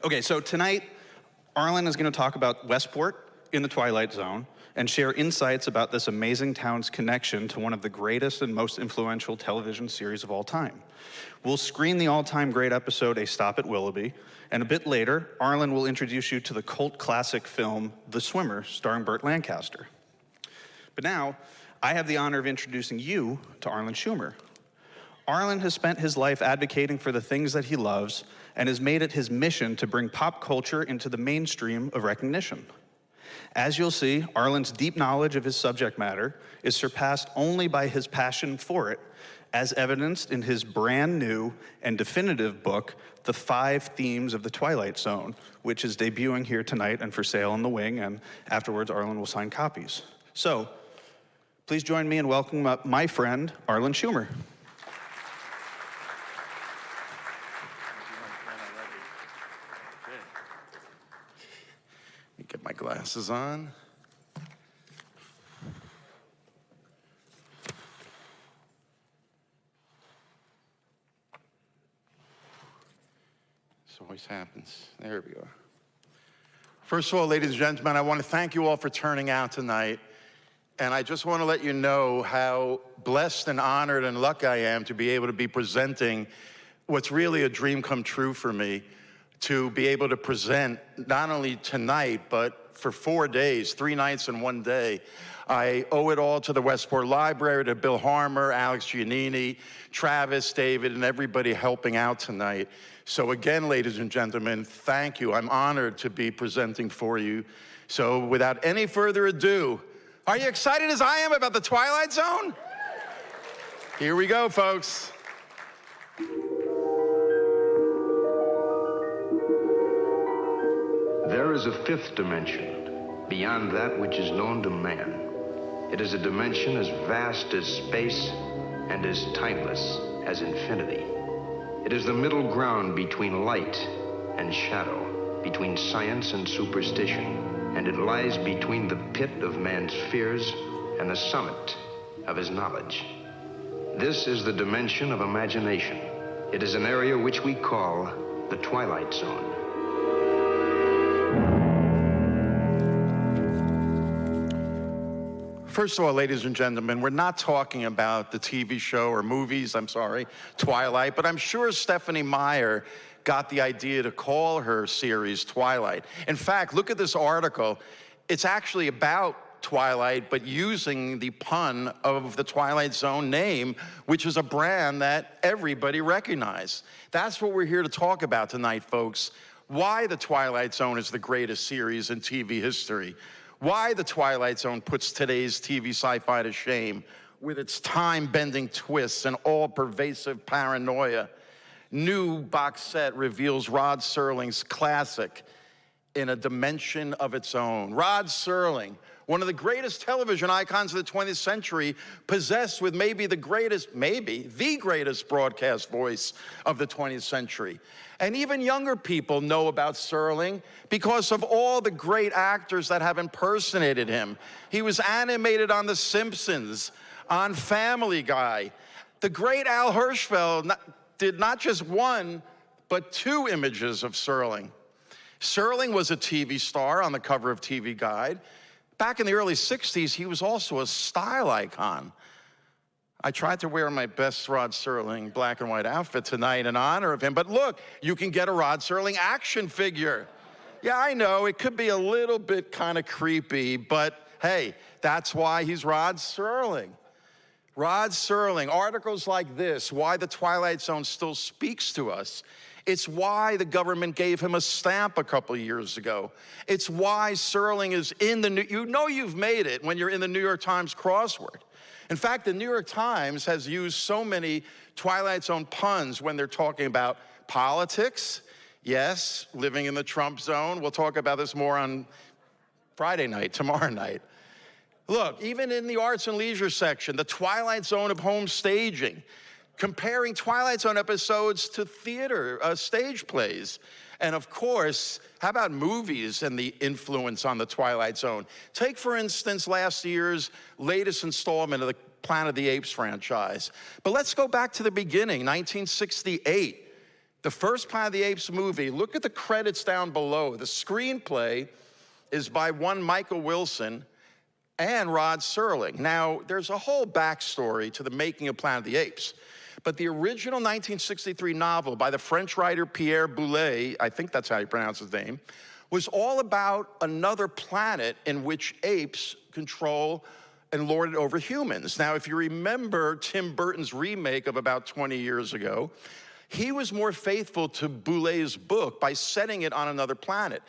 Okay, so tonight, Arlen is going to talk about Westport in the Twilight Zone and share insights about this amazing town's connection to one of the greatest and most influential television series of all time. We'll screen the all-time great episode, A Stop at Willoughby, and a bit later, Arlen will introduce you to the cult classic film, The Swimmer, starring Burt Lancaster. But now, I have the honor of introducing you to Arlen Schumer. Arlen has spent his life advocating for the things that he loves and has made it his mission to bring pop culture into the mainstream of recognition. As you'll see, Arlen's deep knowledge of his subject matter is surpassed only by his passion for it, as evidenced in his brand new and definitive book, The 5 Themes of the Twilight Zone, which is debuting here tonight and for sale in the wing, and afterwards Arlen will sign copies. So, please join me in welcoming up my friend, Arlen Schumer. Get my glasses on. This always happens. There we go. First of all, ladies and gentlemen, I want to thank you all for turning out tonight. And I just want to let you know how blessed and honored and lucky I am to be able to be presenting what's really a dream come true for me, to be able to present not only tonight, but for 4 days, 3 nights and 1 day. I owe it all to the Westport Library, to Bill Harmer, Alex Giannini, Travis, David, and everybody helping out tonight. So again, ladies and gentlemen, thank you. I'm honored to be presenting for you. So without any further ado, are you excited as I am about the Twilight Zone? Here we go, folks. There is a 5th dimension, beyond that which is known to man. It is a dimension as vast as space and as timeless as infinity. It is the middle ground between light and shadow, between science and superstition, and it lies between the pit of man's fears and the summit of his knowledge. This is the dimension of imagination. It is an area which we call the Twilight Zone. First of all, ladies and gentlemen, we're not talking about the TV show or movies, Twilight, but I'm sure Stephanie Meyer got the idea to call her series Twilight. In fact, look at this article. It's actually about Twilight, but using the pun of the Twilight Zone name, which is a brand that everybody recognizes. That's what we're here to talk about tonight, folks. Why the Twilight Zone is the greatest series in TV history. Why the Twilight Zone puts today's TV sci-fi to shame with its time-bending twists and all-pervasive paranoia. New box set reveals Rod Serling's classic in a dimension of its own. Rod Serling, one of the greatest television icons of the 20th century, possessed with maybe the greatest broadcast voice of the 20th century. And even younger people know about Serling because of all the great actors that have impersonated him. He was animated on The Simpsons, on Family Guy. The great Al Hirschfeld did not just 1, but 2 images of Serling. Serling was a TV star on the cover of TV Guide. Back in the early 60s, he was also a style icon. I tried to wear my best Rod Serling black and white outfit tonight in honor of him, but look, you can get a Rod Serling action figure. Yeah, I know, it could be a little bit kind of creepy, but hey, that's why he's Rod Serling. Rod Serling, articles like this, why the Twilight Zone still speaks to us. It's why the government gave him a stamp a couple of years ago. It's why Serling is in the you know you've made it when you're in the New York Times crossword. In fact, the New York Times has used so many Twilight Zone puns when they're talking about politics. Yes, living in the Trump zone. We'll talk about this more on Friday night, tomorrow night. Look, even in the arts and leisure section, the Twilight Zone of home staging, comparing Twilight Zone episodes to theater, stage plays. And of course, how about movies and the influence on the Twilight Zone? Take, for instance, last year's latest installment of the Planet of the Apes franchise. But let's go back to the beginning, 1968. The first Planet of the Apes movie, look at the credits down below. The screenplay is by one Michael Wilson and Rod Serling. Now, there's a whole backstory to the making of Planet of the Apes. But the original 1963 novel by the French writer Pierre Boulet, I think that's how you pronounce his name, was all about another planet in which apes control and lord it over humans. Now, if you remember Tim Burton's remake of about 20 years ago, he was more faithful to Boulet's book by setting it on another planet.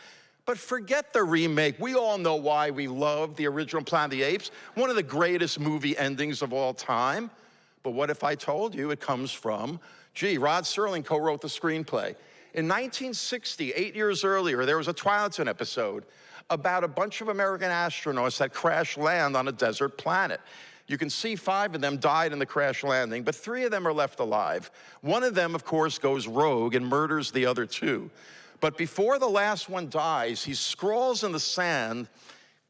But forget the remake. We all know why we love the original Planet of the Apes, one of the greatest movie endings of all time. But what if I told you it comes from, Rod Serling co-wrote the screenplay. In 1960, 8 years earlier, there was a Twilight Zone episode about a bunch of American astronauts that crash land on a desert planet. You can see 5 of them died in the crash landing, but 3 of them are left alive. One of them, of course, goes rogue and murders the other 2. But before the last one dies, he scrawls in the sand,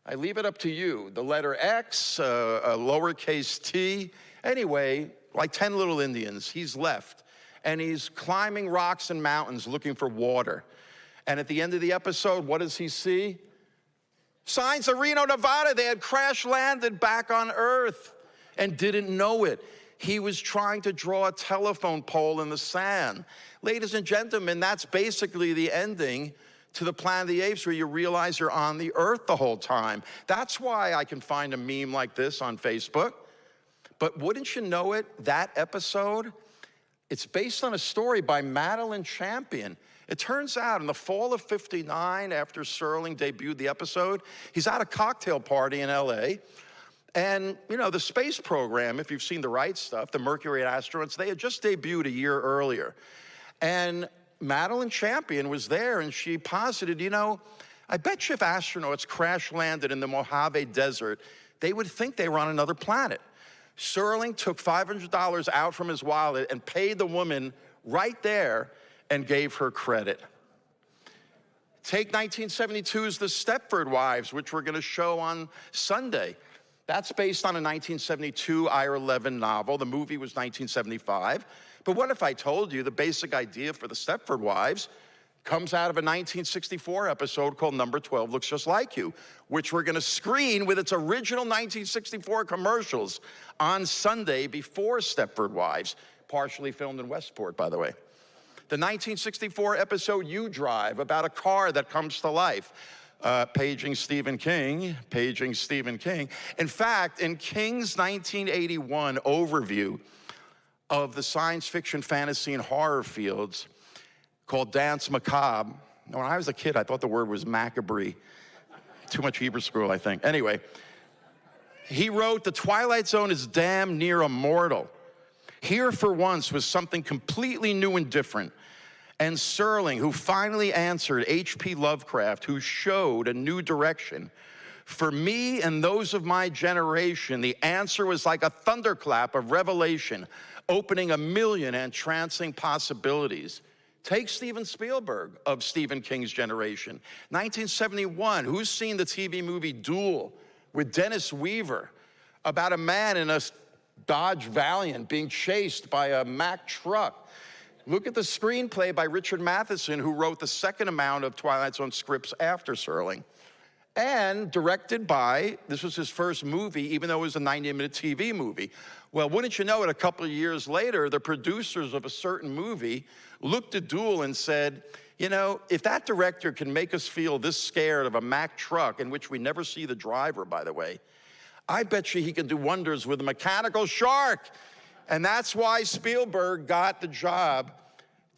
I leave it up to you, the letter X, a lowercase t. Anyway, like 10 little Indians, he's left. And he's climbing rocks and mountains looking for water. And at the end of the episode, what does he see? Signs of Reno, Nevada. They had crash landed back on Earth and didn't know it. He was trying to draw a telephone pole in the sand. Ladies and gentlemen, that's basically the ending to the Planet of the Apes, where you realize you're on the Earth the whole time. That's why I can find a meme like this on Facebook. But wouldn't you know it, that episode, it's based on a story by Madeline Champion. It turns out in the fall of '59, after Serling debuted the episode, he's at a cocktail party in LA. And, you know, the space program, if you've seen the right stuff, the Mercury astronauts, they had just debuted a year earlier. And Madeline Champion was there, and she posited, you know, I bet you if astronauts crash landed in the Mojave Desert, they would think they were on another planet. Serling took $500 out from his wallet and paid the woman right there and gave her credit. Take 1972's The Stepford Wives, which we're going to show on Sunday. That's based on a 1972 Ira Levin novel. The movie was 1975. But what if I told you the basic idea for The Stepford Wives comes out of a 1964 episode called Number 12 Looks Just Like You, which we're going to screen with its original 1964 commercials on Sunday before Stepford Wives, partially filmed in Westport, by the way. The 1964 episode You Drive, about a car that comes to life. Paging Stephen King, paging Stephen King. In fact, in King's 1981 overview of the science fiction, fantasy, and horror fields called Dance Macabre, when I was a kid, I thought the word was macabre. Too much Hebrew school, I think. Anyway, he wrote, the Twilight Zone is damn near immortal. Here for once was something completely new and different. And Serling, who finally answered H.P. Lovecraft, who showed a new direction. For me and those of my generation, the answer was like a thunderclap of revelation, opening a million entrancing possibilities. Take Steven Spielberg of Stephen King's generation. 1971, who's seen the TV movie Duel with Dennis Weaver about a man in a Dodge Valiant being chased by a Mack truck? Look at the screenplay by Richard Matheson, who wrote the second amount of Twilight Zone scripts after Serling. And directed by, this was his first movie, even though it was a 90-minute TV movie. Well, wouldn't you know it, a couple of years later, the producers of a certain movie looked at Duel and said, you know, if that director can make us feel this scared of a Mack truck, in which we never see the driver, by the way, I bet you he can do wonders with a mechanical shark. And that's why Spielberg got the job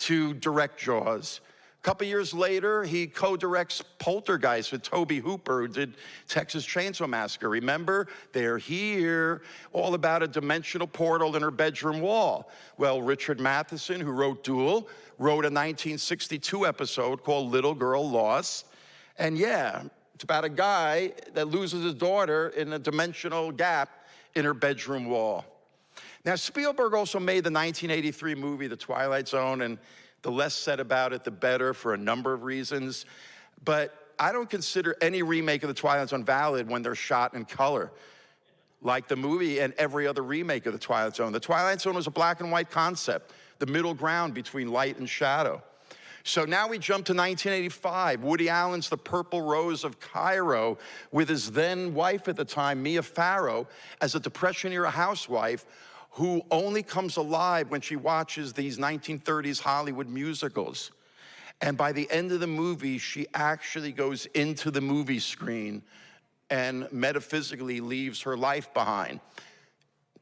to direct Jaws. A couple years later, he co-directs Poltergeist with Tobe Hooper, who did Texas Chainsaw Massacre. Remember? They're here, all about a dimensional portal in her bedroom wall. Well, Richard Matheson, who wrote Duel, wrote a 1962 episode called Little Girl Lost. And yeah, it's about a guy that loses his daughter in a dimensional gap in her bedroom wall. Now, Spielberg also made the 1983 movie, The Twilight Zone, and the less said about it, the better, for a number of reasons. But I don't consider any remake of The Twilight Zone valid when they're shot in color, like the movie and every other remake of The Twilight Zone. The Twilight Zone was a black and white concept. the middle ground between light and shadow. So now we jump to 1985. Woody Allen's The Purple Rose of Cairo with his then wife at the time, Mia Farrow, as a Depression-era housewife who only comes alive when she watches these 1930s Hollywood musicals. And by the end of the movie, she actually goes into the movie screen and metaphysically leaves her life behind.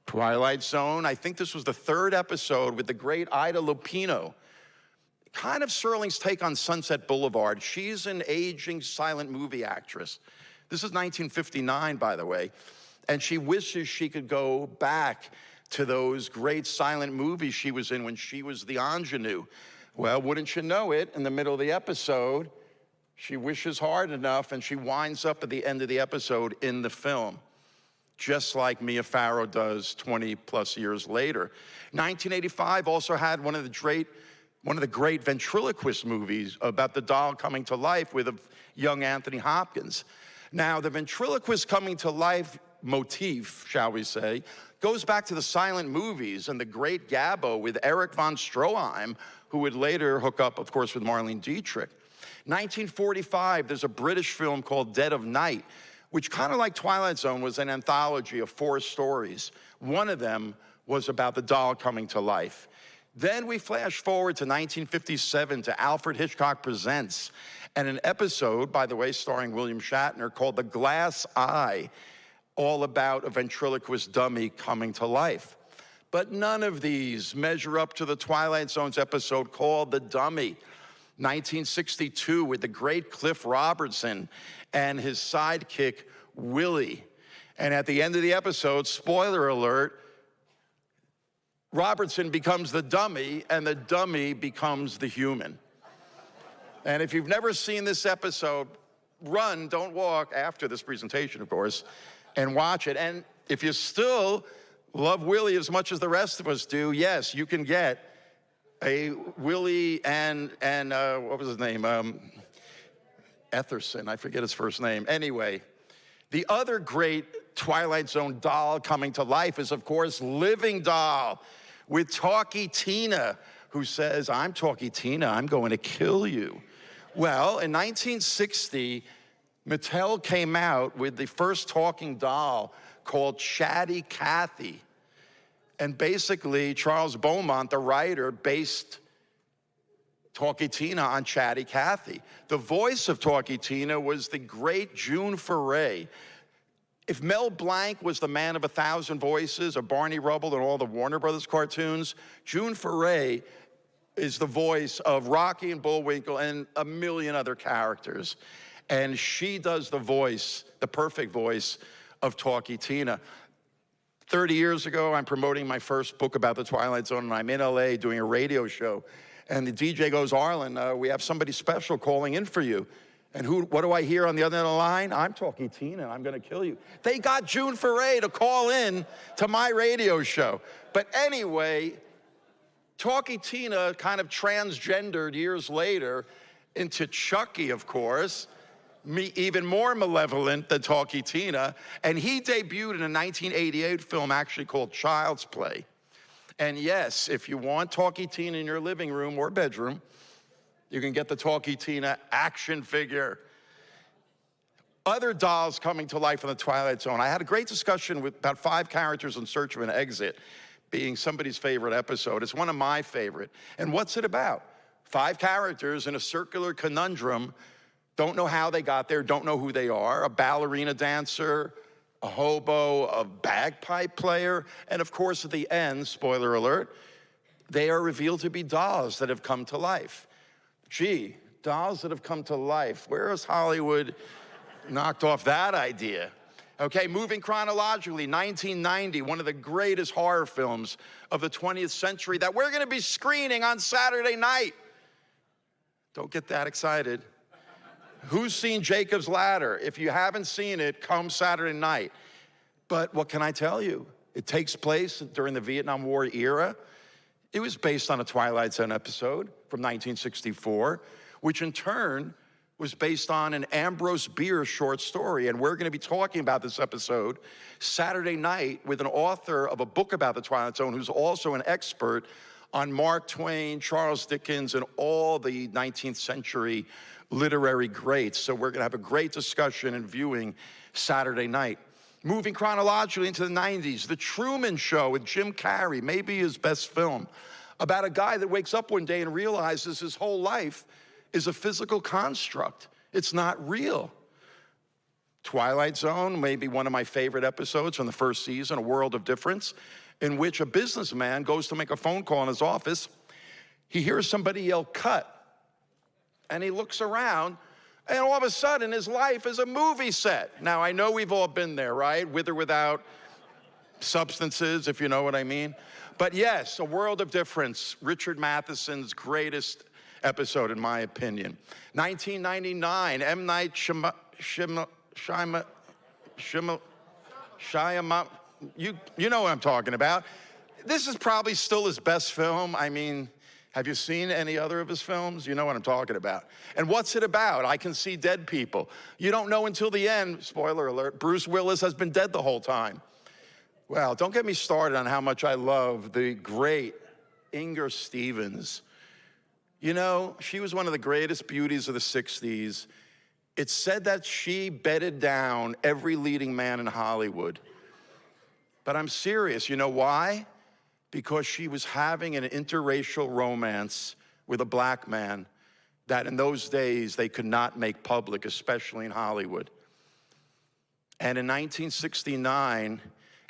Twilight Zone, I think this was the third episode with the great Ida Lupino. Kind of Serling's take on Sunset Boulevard. She's an aging silent movie actress. This is 1959, by the way. And she wishes she could go back to those great silent movies she was in when she was the ingenue. Well, wouldn't you know it, in the middle of the episode, she wishes hard enough and she winds up at the end of the episode in the film, just like Mia Farrow does 20 plus years later. 1985 also had one of the great ventriloquist movies about the doll coming to life with a young Anthony Hopkins. Now, the ventriloquist coming to life motif, shall we say, goes back to the silent movies and the great Gabbo with Erich von Stroheim, who would later hook up, of course, with Marlene Dietrich. 1945, there's a British film called Dead of Night, which kind of like Twilight Zone was an anthology of 4 stories. One of them was about the doll coming to life. Then we flash forward to 1957 to Alfred Hitchcock Presents, and an episode, by the way, starring William Shatner, called The Glass Eye, all about a ventriloquist dummy coming to life. But none of these measure up to the Twilight Zone's episode called The Dummy. 1962 with the great Cliff Robertson and his sidekick, Willie. And at the end of the episode, spoiler alert, Robertson becomes the dummy and the dummy becomes the human. And if you've never seen this episode, run, don't walk, after this presentation, of course, and watch it. And if you still love Willie as much as the rest of us do, yes, you can get a Willie and what was his name? Etherson, I forget his first name. Anyway, the other great Twilight Zone doll coming to life is, of course, Living Doll with Talkie Tina, who says, "I'm Talkie Tina, I'm going to kill you." Well, in 1960, Mattel came out with the first talking doll called Chatty Cathy. And basically, Charles Beaumont, the writer, based Talkie Tina on Chatty Cathy. The voice of Talkie Tina was the great June Foray. If Mel Blanc was the man of 1,000 voices, or Barney Rubble and all the Warner Brothers cartoons, June Foray is the voice of Rocky and Bullwinkle and a million other characters. And she does the voice, the perfect voice of Talkie Tina. 30 years ago, I'm promoting my first book about the Twilight Zone, and I'm in LA doing a radio show. And the DJ goes, "Arlen, we have somebody special calling in for you." And what do I hear on the other end of the line? "I'm Talkie Tina, I'm gonna kill you." They got June Foray to call in to my radio show. But anyway, Talkie Tina kind of transgendered years later into Chucky, of course, even more malevolent than Talkie Tina, and he debuted in a 1988 film actually called Child's Play. And yes, if you want Talkie Tina in your living room or bedroom, you can get the Talkie Tina action figure. Other dolls coming to life in the Twilight Zone. I had a great discussion with about 5 characters in search of an exit, being somebody's favorite episode. It's one of my favorite. And what's it about? 5 characters in a circular conundrum, don't know how they got there, don't know who they are, a ballerina dancer, a hobo, a bagpipe player, and of course at the end, spoiler alert, they are revealed to be dolls that have come to life. Gee, dolls that have come to life. Where has Hollywood knocked off that idea? Okay, moving chronologically, 1990, one of the greatest horror films of the 20th century that we're gonna be screening on Saturday night. Don't get that excited. Who's seen Jacob's Ladder? If you haven't seen it, come Saturday night. But what can I tell you? It takes place during the Vietnam War era. It was based on a Twilight Zone episode from 1964, which in turn was based on an Ambrose Bierce short story. And we're gonna be talking about this episode Saturday night with an author of a book about the Twilight Zone who's also an expert on Mark Twain, Charles Dickens, and all the 19th century literary greats. So we're gonna have a great discussion and viewing Saturday night. Moving chronologically into the 90s, The Truman Show with Jim Carrey, maybe his best film, about a guy that wakes up one day and realizes his whole life is a physical construct. It's not real. Twilight Zone, maybe one of my favorite episodes from the first season, A World of Difference, in which a businessman goes to make a phone call in his office. He hears somebody yell, "cut," and he looks around, and all of a sudden his life is a movie set. Now, I know we've all been there, right? With or without substances, if you know what I mean. But yes, A World of Difference, Richard Matheson's greatest episode, in my opinion. 1999, M. Night Shyamalan, you know what I'm talking about. This is probably still his best film. I mean, have you seen any other of his films? You know what I'm talking about. And what's it about? I can see dead people. You don't know until the end, spoiler alert, Bruce Willis has been dead the whole time. Well, don't get me started on how much I love the great Inger Stevens. You know, she was one of the greatest beauties of the 60s. It's said that she bedded down every leading man in Hollywood. But I'm serious. You know why? Because she was having an interracial romance with a black man that in those days they could not make public, especially in Hollywood. And in 1969,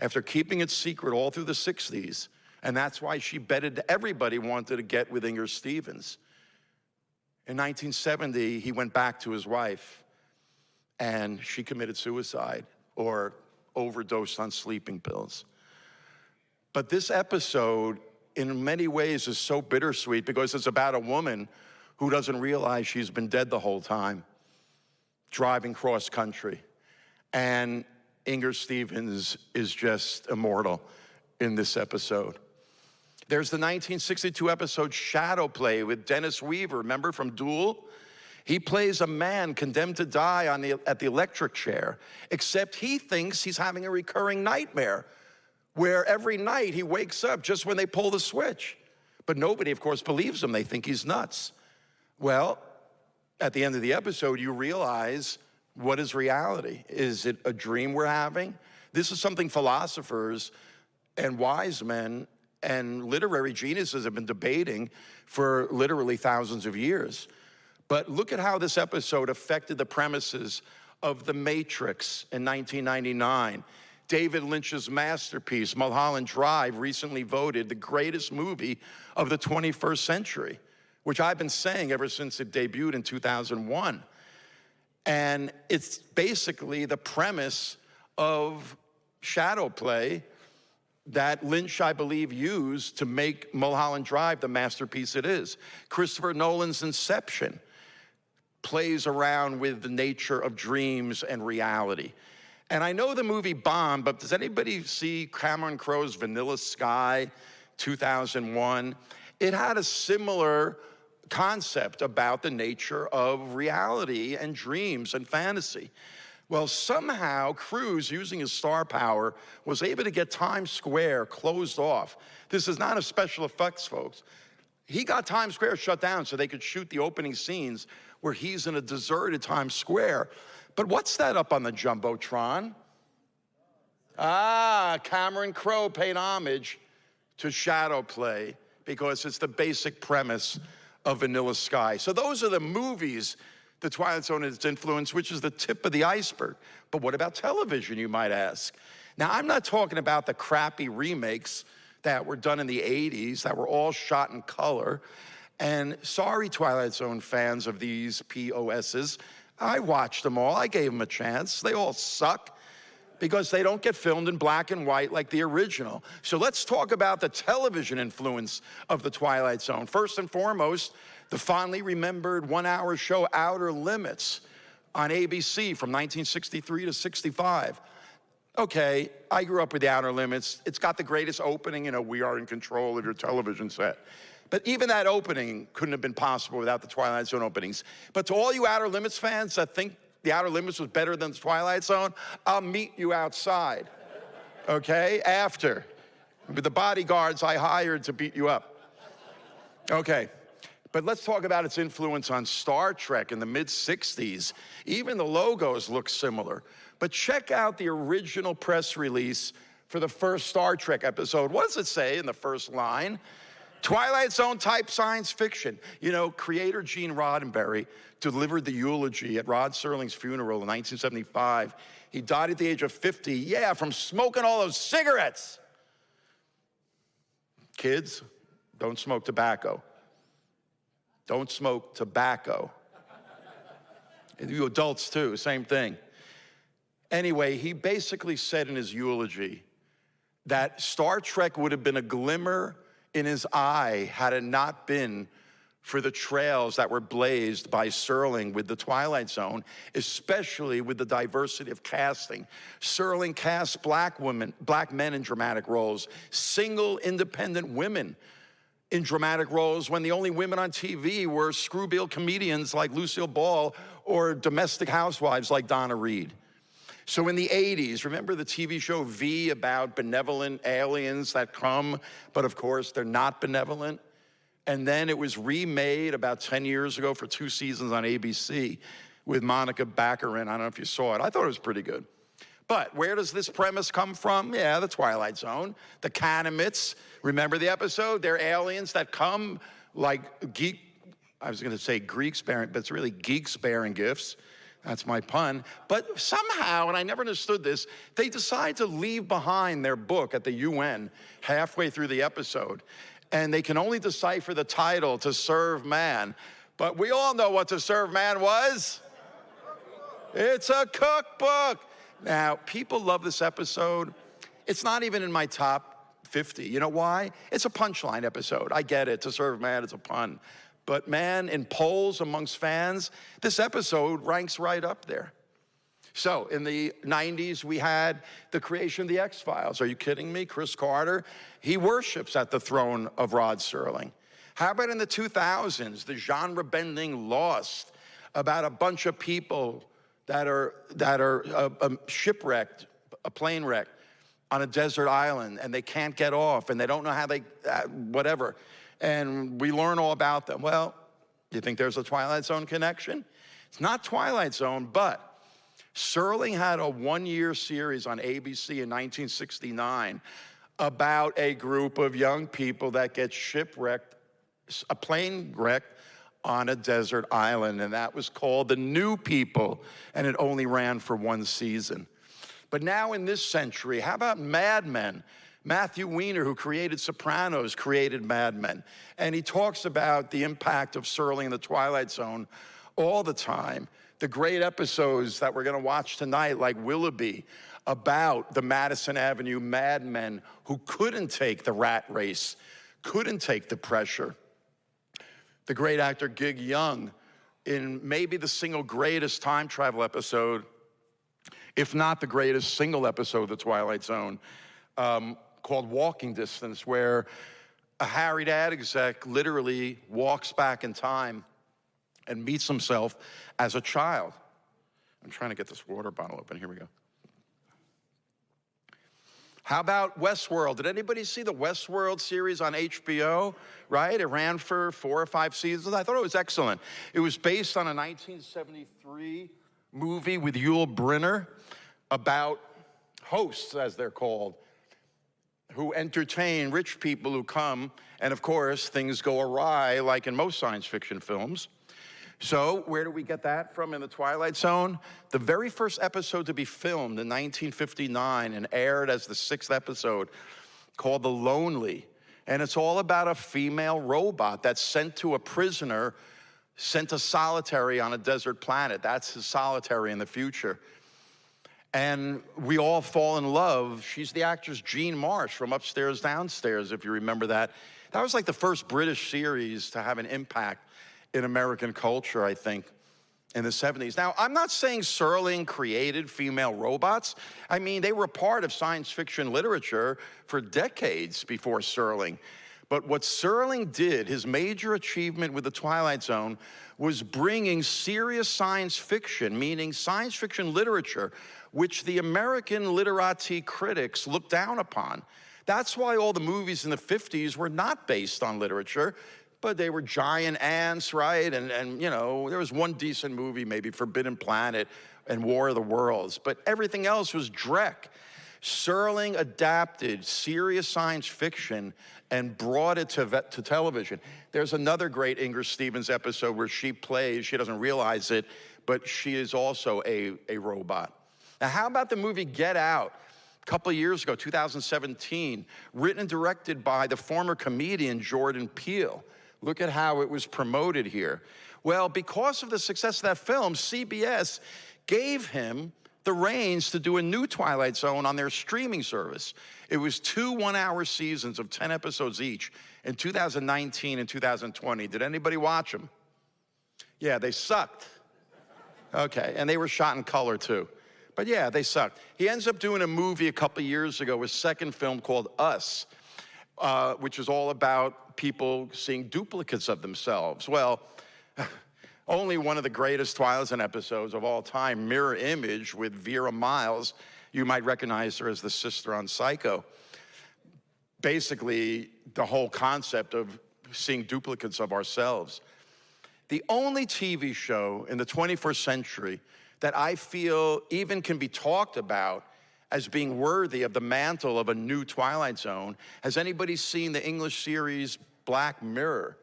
after keeping it secret all through the 60s, and that's why she bedded, everybody wanted to get with Inger Stevens. In 1970, he went back to his wife, and she committed suicide or overdosed on sleeping pills. But this episode, in many ways, is so bittersweet because it's about a woman who doesn't realize she's been dead the whole time, driving cross country. And Inger Stevens is just immortal in this episode. There's the 1962 episode Shadow Play with Dennis Weaver, remember from Duel? He plays a man condemned to die at the electric chair, except he thinks he's having a recurring nightmare where every night he wakes up just when they pull the switch. But nobody, of course, believes him. They think he's nuts. Well, at the end of the episode, you realize, what is reality? Is it a dream we're having? This is something philosophers and wise men and literary geniuses have been debating for literally thousands of years. But look at how this episode affected the premises of The Matrix in 1999. David Lynch's masterpiece, Mulholland Drive, recently voted the greatest movie of the 21st century, which I've been saying ever since it debuted in 2001. And it's basically the premise of Shadow Play that Lynch, I believe, used to make Mulholland Drive the masterpiece it is. Christopher Nolan's Inception plays around with the nature of dreams and reality. And I know the movie bombed, but does anybody see Cameron Crowe's Vanilla Sky, 2001? It had a similar concept about the nature of reality and dreams and fantasy. Well, somehow Cruise, using his star power, was able to get Times Square closed off. This is not a special effects, folks. He got Times Square shut down so they could shoot the opening scenes where he's in a deserted Times Square. But what's that up on the Jumbotron? Cameron Crowe paid homage to Shadow Play because it's the basic premise of Vanilla Sky. So those are the movies the Twilight Zone has influenced, which is the tip of the iceberg. But what about television, you might ask? Now, I'm not talking about the crappy remakes that were done in the 80s that were all shot in color. And sorry, Twilight Zone fans of these POSs, I watched them all. I gave them a chance. They all suck because they don't get filmed in black and white like the original. So let's talk about the television influence of the Twilight Zone. First and foremost, the fondly remembered one-hour show Outer Limits on ABC from 1963 to 65. Okay, I grew up with the Outer Limits. It's got the greatest opening, we are in control of your television set. But even that opening couldn't have been possible without the Twilight Zone openings. But to all you Outer Limits fans that think the Outer Limits was better than the Twilight Zone, I'll meet you outside, okay, after, with the bodyguards I hired to beat you up. Okay, but let's talk about its influence on Star Trek in the mid-'60s. Even the logos look similar. But check out the original press release for the first Star Trek episode. What does it say in the first line? Twilight Zone type science fiction. You know, creator Gene Roddenberry delivered the eulogy at Rod Serling's funeral in 1975. He died at the age of 50, from smoking all those cigarettes. Kids, don't smoke tobacco. Don't smoke tobacco. And you adults too, same thing. Anyway, he basically said in his eulogy that Star Trek would have been a glimmer in his eye had it not been for the trails that were blazed by Serling with the Twilight Zone, especially with the diversity of casting. Serling cast black men in dramatic roles, single independent women in dramatic roles when the only women on TV were screwball comedians like Lucille Ball or domestic housewives like Donna Reed. So in the 80s, remember the TV show V about benevolent aliens that come, but of course they're not benevolent? And then it was remade about 10 years ago for 2 seasons on ABC with Monica Baccarin. I don't know if you saw it. I thought it was pretty good. But where does this premise come from? Yeah, the Twilight Zone. The Canimets, remember the episode? They're aliens that come like Greeks bearing, but it's really geeks bearing gifts. That's my pun. But somehow, and I never understood this, they decide to leave behind their book at the UN halfway through the episode. And they can only decipher the title, To Serve Man. But we all know what To Serve Man was. It's a cookbook. Now, people love this episode. It's not even in my top 50. You know why? It's a punchline episode. I get it. To Serve Man, it's a pun. But man, in polls amongst fans, this episode ranks right up there. So in the 90s, we had the creation of the X-Files. Are you kidding me? Chris Carter, he worships at the throne of Rod Serling. How about in the 2000s, the genre-bending Lost, about a bunch of people that are shipwrecked, a plane wreck on a desert island, and they can't get off, and they don't know how they, whatever. And we learn all about them. Well, you think there's a Twilight Zone connection? It's not Twilight Zone, but Serling had a 1-year series on ABC in 1969 about a group of young people that get shipwrecked, a plane wrecked on a desert island, and that was called The New People, and it only ran for 1 season. But now in this century, how about Mad Men? Matthew Weiner, who created Sopranos, created Mad Men. And he talks about the impact of Serling in the Twilight Zone all the time. The great episodes that we're gonna watch tonight, like Willoughby, about the Madison Avenue Mad Men who couldn't take the rat race, couldn't take the pressure. The great actor Gig Young, in maybe the single greatest time travel episode, if not the greatest single episode of the Twilight Zone, called Walking Distance, where a harried ad exec literally walks back in time and meets himself as a child. I'm trying to get this water bottle open. Here we go. How about Westworld? Did anybody see the Westworld series on HBO? Right? It ran for 4 or 5 seasons. I thought it was excellent. It was based on a 1973 movie with Yul Brynner about hosts, as they're called, who entertain rich people who come, and of course, things go awry, like in most science fiction films. So where do we get that from in the Twilight Zone? The very first episode to be filmed in 1959 and aired as the 6th episode, called The Lonely. And it's all about a female robot that's sent to a prisoner, sent to solitary on a desert planet. That's his solitary in the future. And we all fall in love. She's the actress Jean Marsh from Upstairs, Downstairs, if you remember that. That was like the first British series to have an impact in American culture, I think, in the 70s. Now, I'm not saying Serling created female robots. I mean, they were part of science fiction literature for decades before Serling. But what Serling did, his major achievement with the Twilight Zone, was bringing serious science fiction, meaning science fiction literature, which the American literati critics looked down upon. That's why all the movies in the 50s were not based on literature, but they were giant ants, right? And you know, there was one decent movie, maybe Forbidden Planet and War of the Worlds, but everything else was dreck. Serling adapted serious science fiction and brought it to television. There's another great Ingrid Stevens episode where she plays, she doesn't realize it, but she is also a robot. Now, how about the movie Get Out? A couple of years ago, 2017, written and directed by the former comedian Jordan Peele. Look at how it was promoted here. Well, because of the success of that film, CBS gave him the reins to do a new Twilight Zone on their streaming service. It was 2 one-hour seasons of 10 episodes each in 2019 and 2020. Did anybody watch them? Yeah, they sucked. Okay, and they were shot in color too. But yeah, they sucked. He ends up doing a movie a couple of years ago, his second film called Us, which is all about people seeing duplicates of themselves. Well, only one of the greatest Twilight Zone episodes of all time, Mirror Image with Vera Miles. You might recognize her as the sister on Psycho. Basically, the whole concept of seeing duplicates of ourselves. The only TV show in the 21st century that I feel even can be talked about as being worthy of the mantle of a new Twilight Zone. Has anybody seen the English series Black Mirror?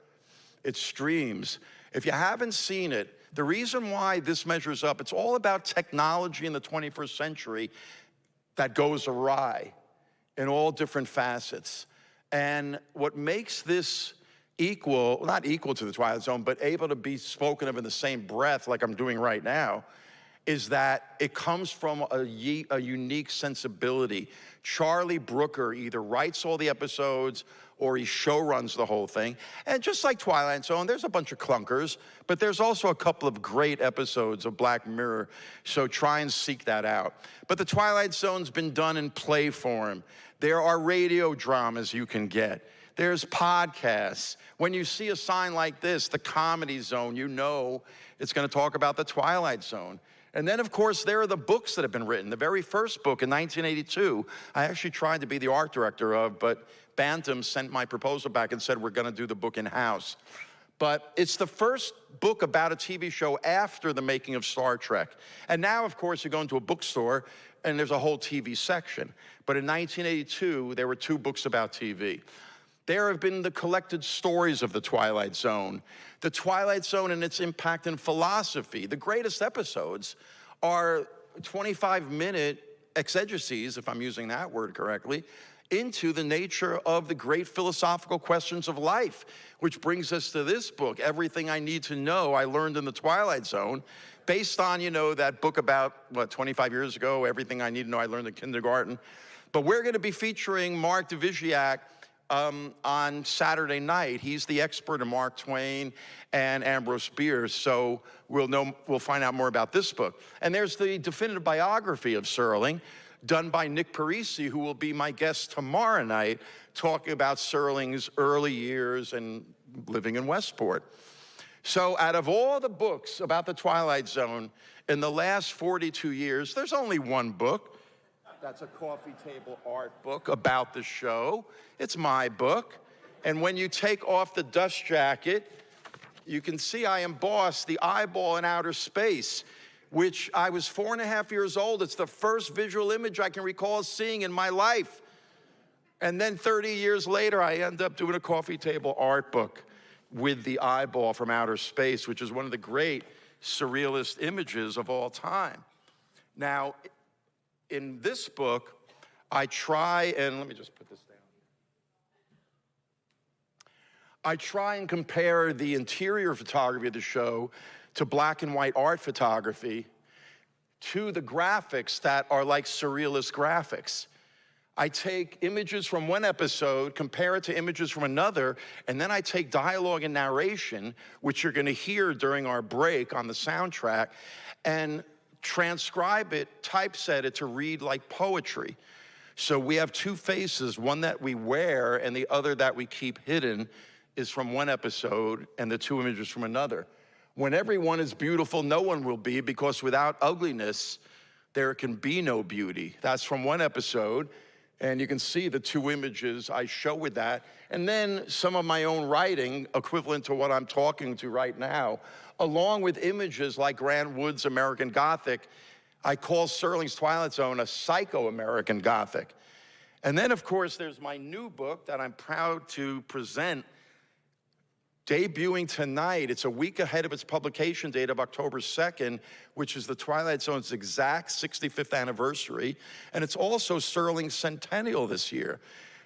It streams. If you haven't seen it, the reason why this measures up, it's all about technology in the 21st century that goes awry in all different facets. And what makes this equal, not equal to the Twilight Zone, but able to be spoken of in the same breath like I'm doing right now, is that it comes from a unique sensibility. Charlie Brooker either writes all the episodes or he showruns the whole thing. And just like Twilight Zone, there's a bunch of clunkers, but there's also a couple of great episodes of Black Mirror, so try and seek that out. But the Twilight Zone's been done in play form. There are radio dramas you can get. There's podcasts. When you see a sign like this, the Comedy Zone, you know it's going to talk about the Twilight Zone. And then, of course, there are the books that have been written. The very first book in 1982, I actually tried to be the art director of, but Bantam sent my proposal back and said, we're going to do the book in-house. But it's the first book about a TV show after the making of Star Trek. And now, of course, you go into a bookstore, and there's a whole TV section. But in 1982, there were 2 books about TV. There have been the collected stories of the Twilight Zone. The Twilight Zone and its impact in philosophy. The greatest episodes are 25-minute exegeses, if I'm using that word correctly, into the nature of the great philosophical questions of life, which brings us to this book, Everything I Need to Know I Learned in the Twilight Zone, based on, you know, that book about, 25 years ago, Everything I Need to Know I Learned in Kindergarten. But we're going to be featuring Mark Divisiak on Saturday night. He's the expert in Mark Twain and Ambrose Bierce, so we'll find out more about this book. And there's the definitive biography of Serling, done by Nick Parisi, who will be my guest tomorrow night, talking about Serling's early years and living in Westport. So out of all the books about the Twilight Zone in the last 42 years, there's only one book. That's a coffee table art book about the show. It's my book. And when you take off the dust jacket, you can see I embossed the eyeball in outer space, which I was 4.5 years old. It's the first visual image I can recall seeing in my life. And then 30 years later, I end up doing a coffee table art book with the eyeball from outer space, which is one of the great surrealist images of all time. Now, in this book, I try and, let me just put this down. I try and compare the interior photography of the show to black and white art photography to the graphics that are like surrealist graphics. I take images from one episode, compare it to images from another, and then I take dialogue and narration, which you're gonna hear during our break on the soundtrack, and transcribe it, typeset it to read like poetry. So we have 2 faces, one that we wear and the other that we keep hidden is from one episode and the 2 images from another. When everyone is beautiful, no one will be, because without ugliness, there can be no beauty. That's from one episode. And you can see the two images I show with that. And then some of my own writing, equivalent to what I'm talking to right now, along with images like Grant Wood's American Gothic. I call Serling's Twilight Zone a psycho-American Gothic. And then, of course, there's my new book that I'm proud to present, debuting tonight. It's a week ahead of its publication date of October 2nd, which is the Twilight Zone's exact 65th anniversary. And it's also Serling's centennial this year.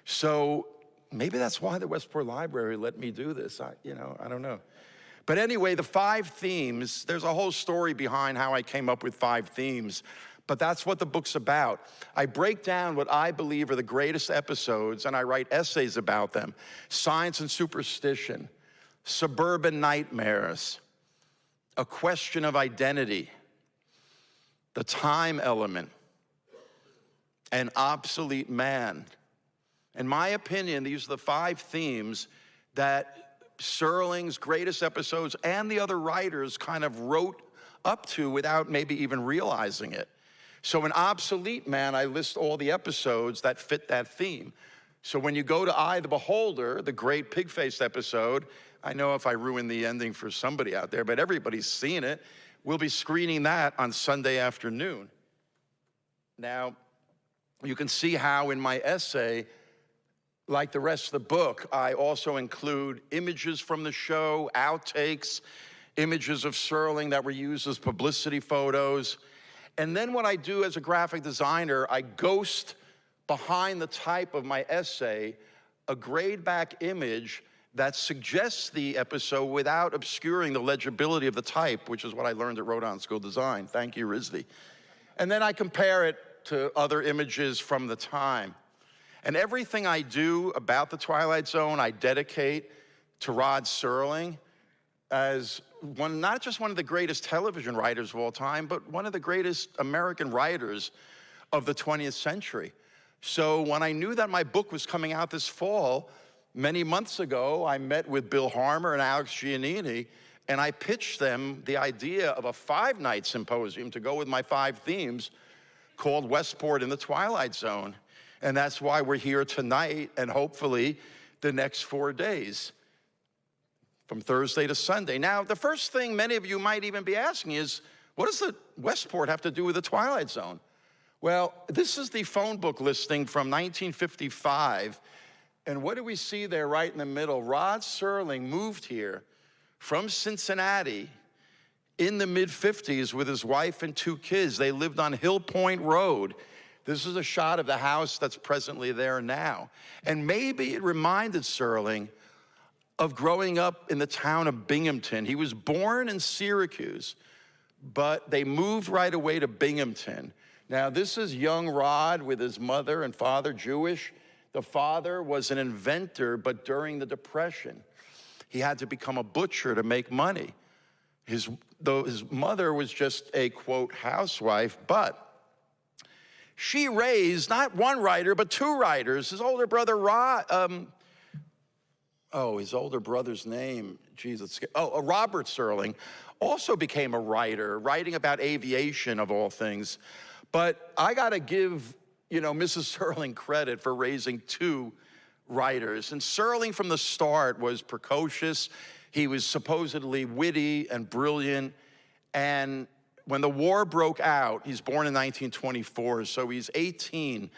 So maybe that's why the Westport Library let me do this. I don't know. But anyway, the 5 themes, there's a whole story behind how I came up with 5 themes. But that's what the book's about. I break down what I believe are the greatest episodes, and I write essays about them. Science and superstition, suburban nightmares, a question of identity, the time element, and obsolete man. In my opinion, these are the 5 themes that Serling's greatest episodes and the other writers kind of wrote up to without maybe even realizing it. So in Obsolete Man, I list all the episodes that fit that theme. So when you go to Eye the Beholder, the great pig-faced episode, I know if I ruin the ending for somebody out there, but everybody's seen it. We'll be screening that on Sunday afternoon. Now, you can see how in my essay, like the rest of the book, I also include images from the show, outtakes, images of Serling that were used as publicity photos. And then what I do as a graphic designer, I ghost behind the type of my essay a grayed back image that suggests the episode without obscuring the legibility of the type, which is what I learned at Rhode Island School of Design. Thank you, RISD. And then I compare it to other images from the time. And everything I do about the Twilight Zone, I dedicate to Rod Serling as not just one of the greatest television writers of all time, but one of the greatest American writers of the 20th century. So when I knew that my book was coming out this fall, many months ago, I met with Bill Harmer and Alex Giannini, and I pitched them the idea of a 5-night symposium to go with my 5 themes called Westport in the Twilight Zone. And that's why we're here tonight and hopefully the next 4 days, from Thursday to Sunday. Now, the first thing many of you might even be asking is, what does the Westport have to do with the Twilight Zone? Well, this is the phone book listing from 1955. And what do we see there right in the middle? Rod Serling moved here from Cincinnati in the mid-50s with his wife and 2 kids. They lived on Hill Point Road. This is a shot of the house that's presently there now. And maybe it reminded Serling of growing up in the town of Binghamton. He was born in Syracuse, but they moved right away to Binghamton. Now, this is young Rod with his mother and father, Jewish. The father was an inventor, but during the Depression, he had to become a butcher to make money. Though his mother was just a, quote, housewife, but she raised not 1 writer, but 2 writers. His older brother, his older brother's name, Robert Serling, also became a writer, writing about aviation of all things. But I gotta give, Mrs. Serling credit for raising 2 writers. And Serling from the start was precocious. He was supposedly witty and brilliant. And when the war broke out, he's born in 1924, so he's 18,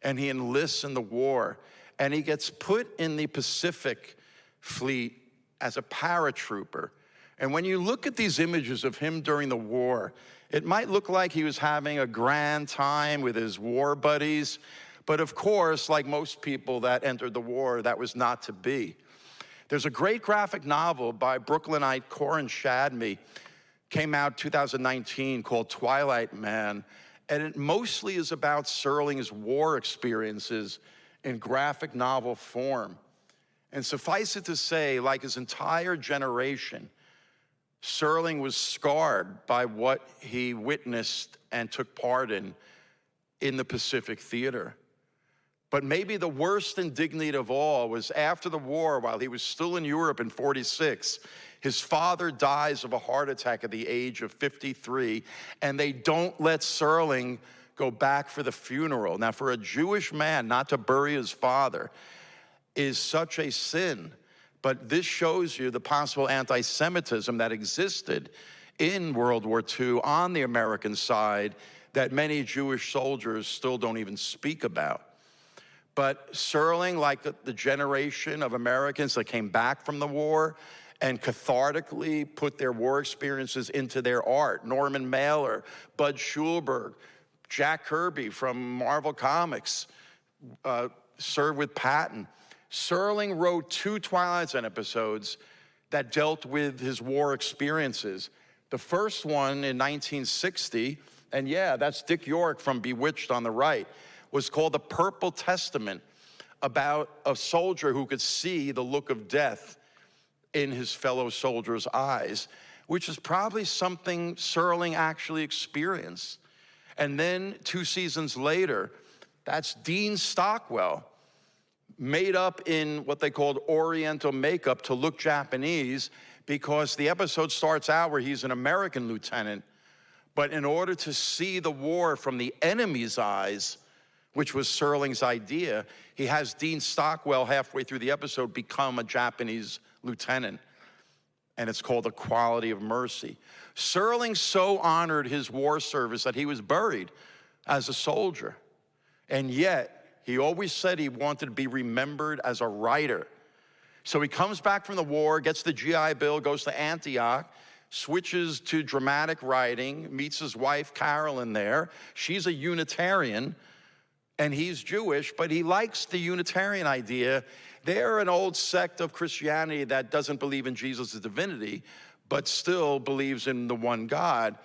and he enlists in the war. And he gets put in the Pacific Fleet as a paratrooper. And when you look at these images of him during the war, it might look like he was having a grand time with his war buddies. But of course, like most people that entered the war, that was not to be. There's a great graphic novel by Brooklynite Corin Shadme, came out 2019, called Twilight Man, and it mostly is about Serling's war experiences in graphic novel form. And suffice it to say, like his entire generation, Serling was scarred by what he witnessed and took part in the Pacific Theater. But maybe the worst indignity of all was after the war, while he was still in Europe in 46, his father dies of a heart attack at the age of 53, and they don't let Serling go back for the funeral. Now, for a Jewish man not to bury his father is such a sin. But this shows you the possible anti-Semitism that existed in World War II on the American side that many Jewish soldiers still don't even speak about. But Serling, like the generation of Americans that came back from the war and cathartically put their war experiences into their art, Norman Mailer, Bud Schulberg, Jack Kirby from Marvel Comics, served with Patton. Serling wrote 2 Twilight Zone episodes that dealt with his war experiences. The first one in 1960, and yeah, that's Dick York from Bewitched on the right, was called The Purple Testament, about a soldier who could see the look of death in his fellow soldiers' eyes, which is probably something Serling actually experienced. And then 2 seasons later, that's Dean Stockwell, made up in what they called Oriental makeup to look Japanese, because the episode starts out where he's an American lieutenant, but in order to see the war from the enemy's eyes, which was Serling's idea, he has Dean Stockwell halfway through the episode become a Japanese lieutenant. And it's called The Quality of Mercy. Serling so honored his war service that he was buried as a soldier. And yet, he always said he wanted to be remembered as a writer. So he comes back from the war, gets the GI Bill, goes to Antioch, switches to dramatic writing, meets his wife, Carolyn, there. She's a Unitarian, and he's Jewish, but he likes the Unitarian idea. They're an old sect of Christianity that doesn't believe in Jesus' divinity, but still believes in the one God.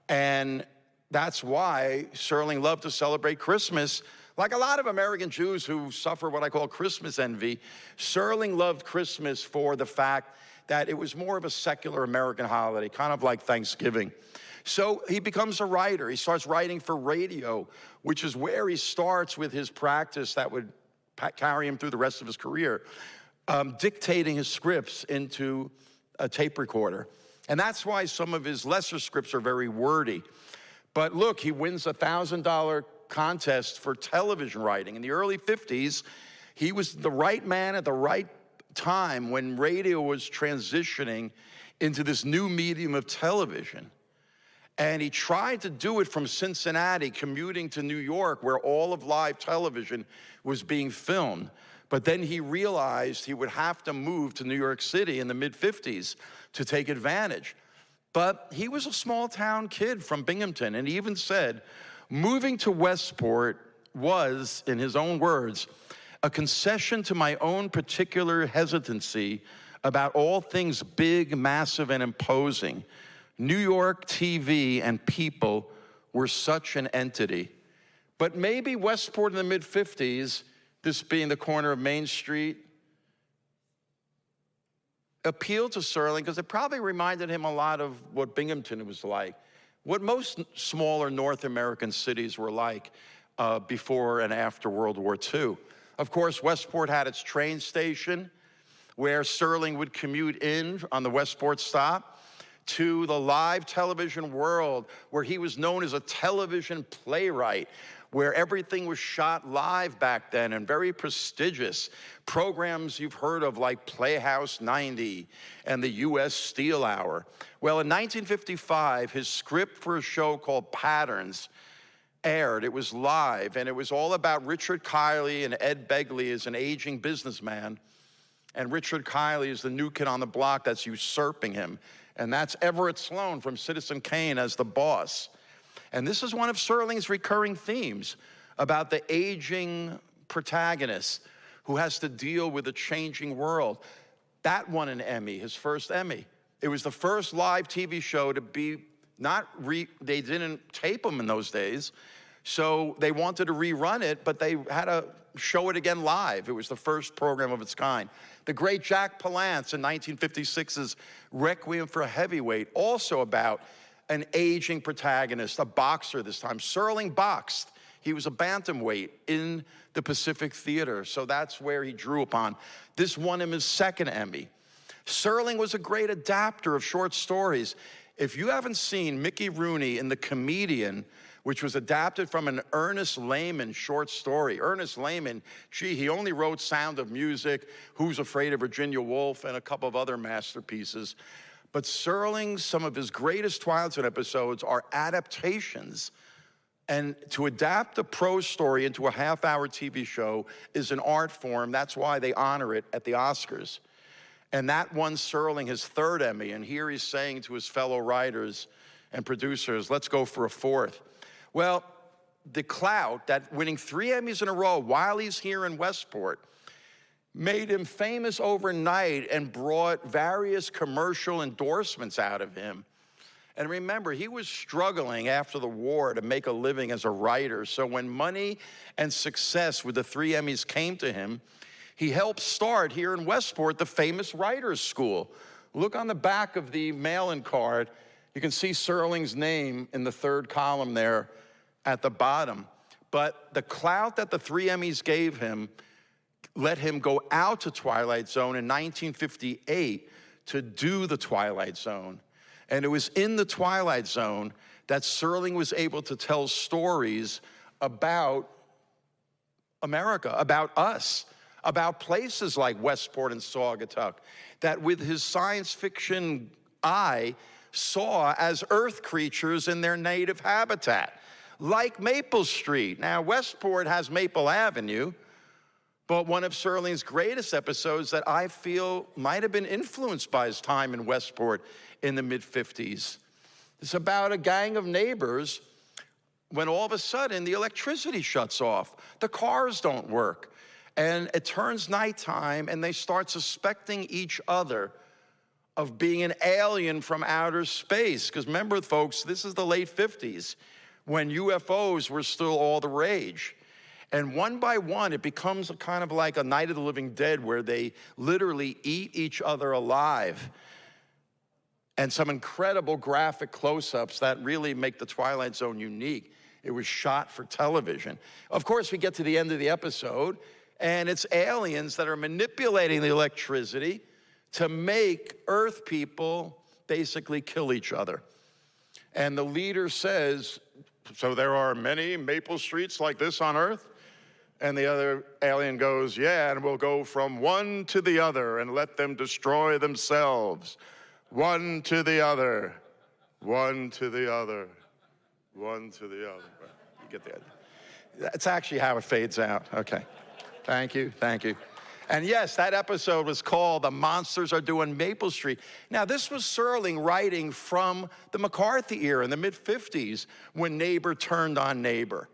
And that's why Serling loved to celebrate Christmas. Like a lot of American Jews who suffer what I call Christmas envy, Serling loved Christmas for the fact that it was more of a secular American holiday, kind of like Thanksgiving. So he becomes a writer. He starts writing for radio, which is where he starts with his practice that would carry him through the rest of his career, dictating his scripts into a tape recorder. And that's why some of his lesser scripts are very wordy. But look, he wins a $1,000 contest for television writing. In the early 50s, he was the right man at the right time when radio was transitioning into this new medium of television. And he tried to do it from Cincinnati, commuting to New York, where all of live television was being filmed. But then he realized he would have to move to New York City in the mid-50s to take advantage. But he was a small-town kid from Binghamton, and he even said, moving to Westport was, in his own words, a concession to my own particular hesitancy about all things big, massive, and imposing. New York TV and people were such an entity. But maybe Westport in the mid-50s, this being the corner of Main Street, appealed to Serling because it probably reminded him a lot of what Binghamton was like, what most smaller North American cities were like before and after World War II. Of course, Westport had its train station where Serling would commute in on the Westport stop to the live television world, where he was known as a television playwright, where everything was shot live back then and very prestigious. Programs you've heard of like Playhouse 90 and the U.S. Steel Hour. Well, in 1955, his script for a show called Patterns aired. It was live, and it was all about Richard Kiley and Ed Begley as an aging businessman. And Richard Kiley is the new kid on the block that's usurping him. And that's Everett Sloan from Citizen Kane as the boss. And this is one of Serling's recurring themes about the aging protagonist who has to deal with a changing world. That won an Emmy, his first Emmy. It was the first live TV show to be they didn't tape them in those days, so they wanted to rerun it, but they had to show it again live. It was the first program of its kind. The great Jack Palance in 1956's Requiem for a Heavyweight, also about an aging protagonist, a boxer this time. Serling boxed. He was a bantamweight in the Pacific Theater, so that's where he drew upon. This won him his second Emmy. Serling was a great adapter of short stories. If you haven't seen Mickey Rooney in The Comedian, which was adapted from an Ernest Lehman short story. Ernest Lehman, gee, he only wrote Sound of Music, Who's Afraid of Virginia Woolf, and a couple of other masterpieces. But Serling, some of his greatest Twilight Zone episodes are adaptations. And to adapt a prose story into a half-hour TV show is an art form. That's why they honor it at the Oscars. And that won Serling his third Emmy. And here he's saying to his fellow writers and producers, let's go for a fourth. Well, the clout that winning 3 Emmys in a row while he's here in Westport made him famous overnight and brought various commercial endorsements out of him. And remember, he was struggling after the war to make a living as a writer. So when money and success with the 3 Emmys came to him, he helped start here in Westport the famous Writers' School. Look on the back of the mail-in card. You can see Serling's name in the 3rd column there at the bottom. But the clout that the 3 Emmys gave him let him go out to Twilight Zone in 1958 to do the Twilight Zone. And it was in the Twilight Zone that Serling was able to tell stories about America, about us, about places like Westport and Saugatuck, that with his science fiction eye saw as earth creatures in their native habitat, like Maple Street. Now, Westport has Maple Avenue, but one of Serling's greatest episodes that I feel might have been influenced by his time in Westport in the mid-50s. It's about a gang of neighbors when all of a sudden the electricity shuts off, the cars don't work, and it turns nighttime and they start suspecting each other of being an alien from outer space. Because remember, folks, this is the late 50s when UFOs were still all the rage. And one by one, it becomes a kind of like a Night of the Living Dead where they literally eat each other alive. And some incredible graphic close-ups that really make the Twilight Zone unique. It was shot for television. Of course, we get to the end of the episode, and it's aliens that are manipulating the electricity to make Earth people basically kill each other. And the leader says, so there are many Maple Streets like this on Earth? And the other alien goes, yeah, and we'll go from one to the other and let them destroy themselves. One to the other, one to the other, one to the other. You get the idea. That's actually how it fades out. Okay. Thank you, thank you. And yes, that episode was called The Monsters Are Doing Maple Street. Now, this was Serling writing from the McCarthy era in the mid-50s when neighbor turned on neighbor.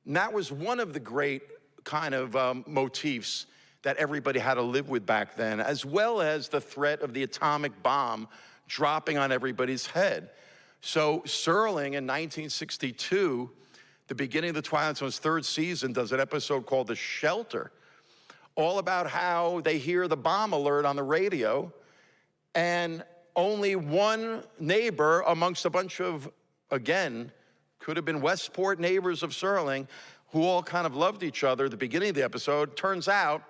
And that was one of the great kind of motifs that everybody had to live with back then, as well as the threat of the atomic bomb dropping on everybody's head. So Serling in 1962, the beginning of the Twilight Zone's 3rd season, does an episode called The Shelter, all about how they hear the bomb alert on the radio, and only one neighbor amongst a bunch of, again, could have been Westport neighbors of Serling, who all kind of loved each other at the beginning of the episode. Turns out,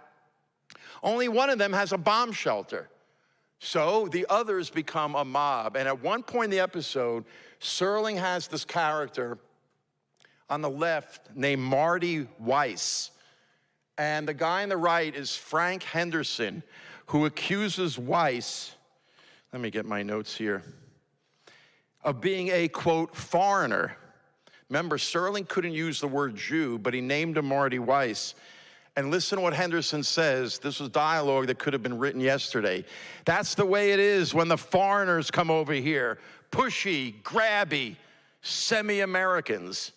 only one of them has a bomb shelter. So the others become a mob. And at one point in the episode, Serling has this character on the left named Marty Weiss. And the guy on the right is Frank Henderson, who accuses Weiss, let me get my notes here, of being a, quote, foreigner. Remember, Serling couldn't use the word Jew, but he named him Marty Weiss. And listen to what Henderson says. This was dialogue that could have been written yesterday. That's the way it is when the foreigners come over here. Pushy, grabby, semi-Americans.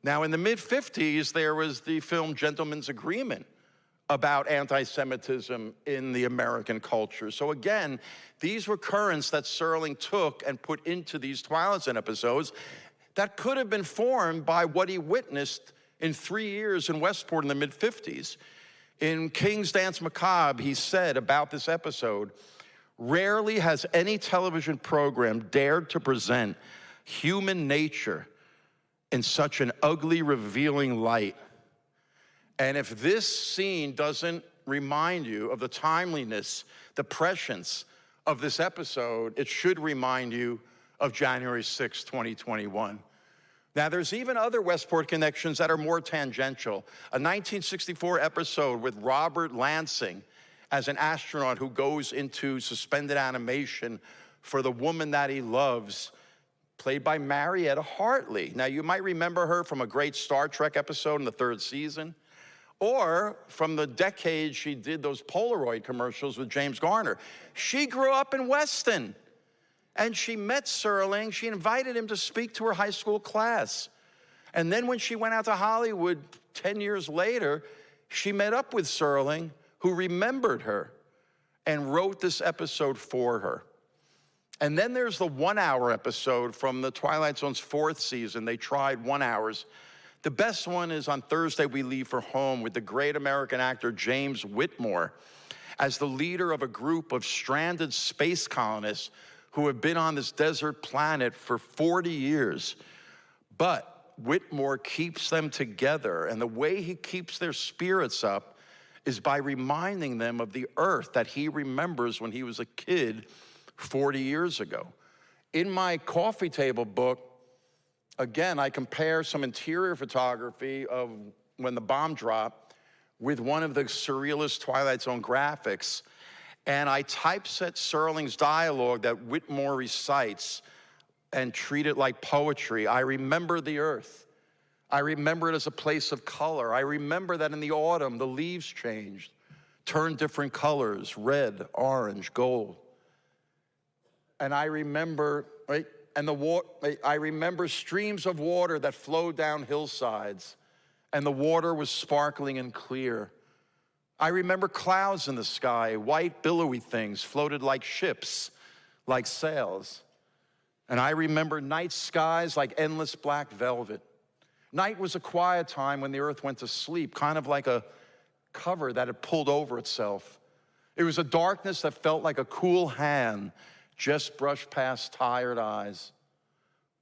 Now, in the mid-50s, there was the film Gentleman's Agreement about anti-Semitism in the American culture. So again, these were currents that Serling took and put into these Twilight Zone episodes that could have been formed by what he witnessed in 3 years in Westport in the mid-50s. In King's Dance Macabre, he said about this episode, rarely has any television program dared to present human nature in such an ugly, revealing light. And if this scene doesn't remind you of the timeliness, the prescience of this episode, it should remind you of January 6, 2021. Now, there's even other Westport connections that are more tangential. A 1964 episode with Robert Lansing as an astronaut who goes into suspended animation for the woman that he loves, played by Marietta Hartley. Now, you might remember her from a great Star Trek episode in the 3rd season, or from the decade she did those Polaroid commercials with James Garner. She grew up in Weston, and she met Serling. She invited him to speak to her high school class. And then when she went out to Hollywood 10 years later, she met up with Serling, who remembered her and wrote this episode for her. And then there's the 1-hour episode from the Twilight Zone's 4th season. They tried 1 hours. The best one is on Thursday We Leave for Home with the great American actor James Whitmore as the leader of a group of stranded space colonists who have been on this desert planet for 40 years. But Whitmore keeps them together, and the way he keeps their spirits up is by reminding them of the Earth that he remembers when he was a kid 40 years ago. In my coffee table book, again, I compare some interior photography of when the bomb dropped with one of the surrealist Twilight Zone graphics, and I typeset Serling's dialogue that Whitmore recites and treat it like poetry. I remember the Earth. I remember it as a place of color. I remember that in the autumn, the leaves changed, turned different colors, red, orange, gold. And I remember, right? And I remember streams of water that flowed down hillsides, and the water was sparkling and clear. I remember clouds in the sky, white billowy things floated like ships, like sails. And I remember night skies like endless black velvet. Night was a quiet time when the earth went to sleep, kind of like a cover that had pulled over itself. It was a darkness that felt like a cool hand just brushed past tired eyes.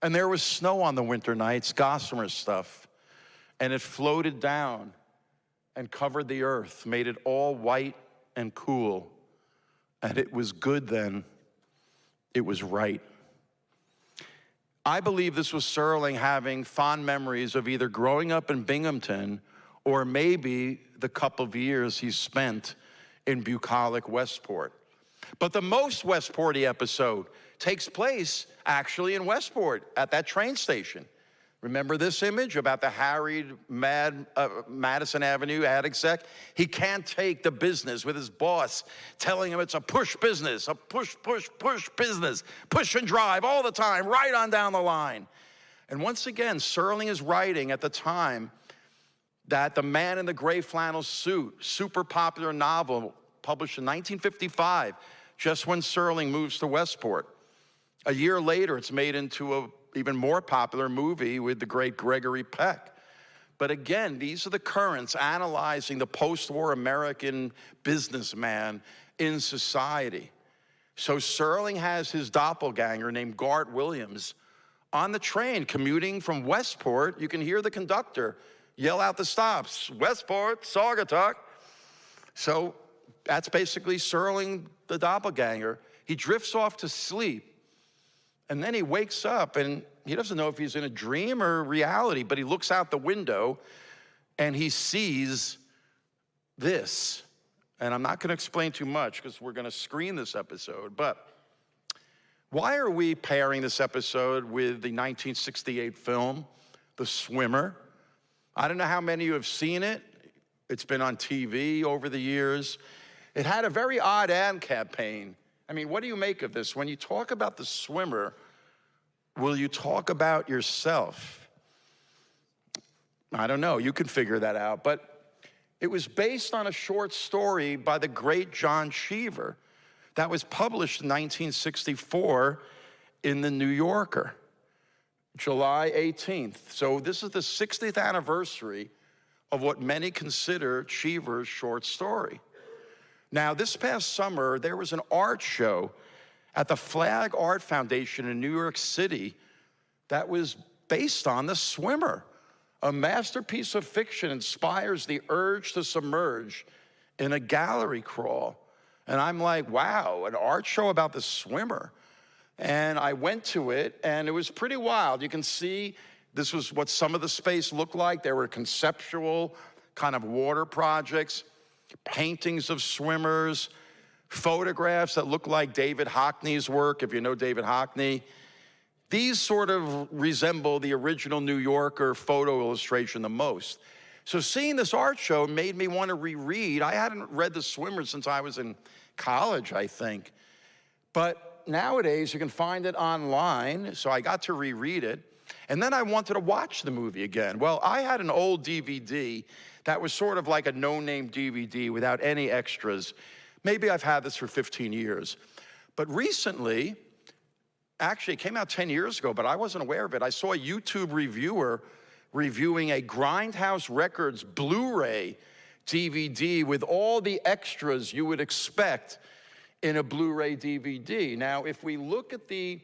And there was snow on the winter nights, gossamer stuff, and it floated down and covered the earth, made it all white and cool. And it was good then. It was right. I believe this was Serling having fond memories of either growing up in Binghamton or maybe the couple of years he spent in bucolic Westport. But the most Westporty episode takes place actually in Westport at that train station. Remember this image about the harried Madison Avenue ad exec? He can't take the business with his boss telling him it's a push business, a push business, push and drive all the time, right on down the line. And once again, Serling is writing at the time that The Man in the Gray Flannel Suit, super popular novel published in 1955, just when Serling moves to Westport. A year later, it's made into an even more popular movie with the great Gregory Peck. But again, these are the currents analyzing the post-war American businessman in society. So Serling has his doppelganger named Gart Williams on the train commuting from Westport. You can hear the conductor yell out the stops, Westport, Saugatuck. So that's basically Serling, the doppelganger. He drifts off to sleep. And then he wakes up, and he doesn't know if he's in a dream or reality, but he looks out the window, and he sees this. And I'm not going to explain too much because we're going to screen this episode, but why are we pairing this episode with the 1968 film, The Swimmer? I don't know how many of you have seen it. It's been on TV over the years. It had a very odd ad campaign. I mean, what do you make of this? When you talk about The Swimmer, will you talk about yourself? I don't know. You can figure that out. But it was based on a short story by the great John Cheever that was published in 1964 in The New Yorker, July 18th. So this is the 60th anniversary of what many consider Cheever's short story. Now, this past summer, there was an art show at the Flag Art Foundation in New York City that was based on The Swimmer. A masterpiece of fiction inspires the urge to submerge in a gallery crawl. And I'm like, wow, an art show about The Swimmer. And I went to it, and it was pretty wild. You can see This was what some of the space looked like. There were conceptual kind of water projects, paintings of swimmers, photographs that looked like David Hockney's work, if you know David Hockney. These sort of resemble the original New Yorker photo illustration the most. So seeing this art show made me want to reread. I hadn't read The Swimmer since I was in college, I think. But nowadays, you can find it online, so I got to reread it. And then I wanted to watch the movie again. Well, I had an old DVD that was sort of like a no-name DVD without any extras. Maybe I've had this for 15 years. But recently, actually it came out 10 years ago, but I wasn't aware of it. I saw a YouTube reviewer reviewing a Grindhouse Records Blu-ray DVD with all the extras you would expect in a Blu-ray DVD. Now, if we look at the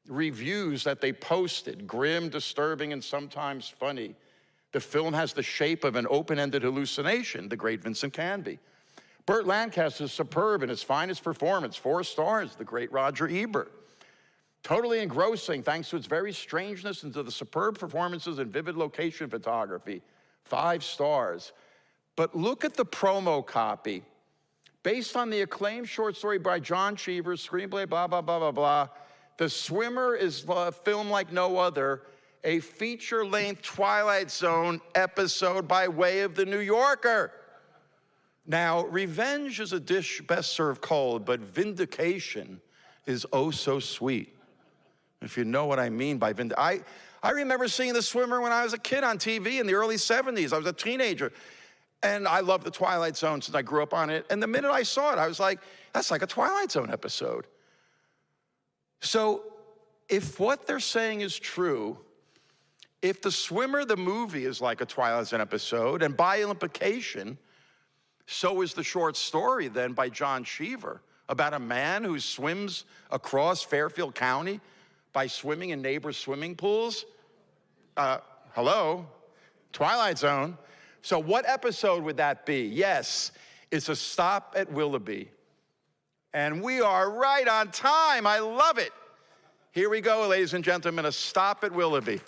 reviews that they posted, grim, disturbing, and sometimes funny, the film has the shape of an open-ended hallucination, the great Vincent Canby. Burt Lancaster's superb in his finest performance, 4 stars, the great Roger Ebert. Totally engrossing thanks to its very strangeness and to the superb performances and vivid location photography, 5 stars. But look at the promo copy. Based on the acclaimed short story by John Cheever, screenplay, blah, blah, blah, blah, blah, The Swimmer is a film like no other, a feature-length Twilight Zone episode by way of The New Yorker. Now, revenge is a dish best served cold, but vindication is oh so sweet. If you know what I mean by vindication. I remember seeing The Swimmer when I was a kid on TV in the early 70s. I was a teenager. And I loved the Twilight Zone since I grew up on it. And the minute I saw it, I was like, that's like a Twilight Zone episode. So if what they're saying is true, if The Swimmer, the movie, is like a Twilight Zone episode, and by implication, so is the short story then by John Cheever about a man who swims across Fairfield County by swimming in neighbors' swimming pools. Hello, Twilight Zone. So what episode would that be? Yes, it's A Stop at Willoughby. And we are right on time. I love it. Here we go, ladies and gentlemen, A Stop at Willoughby.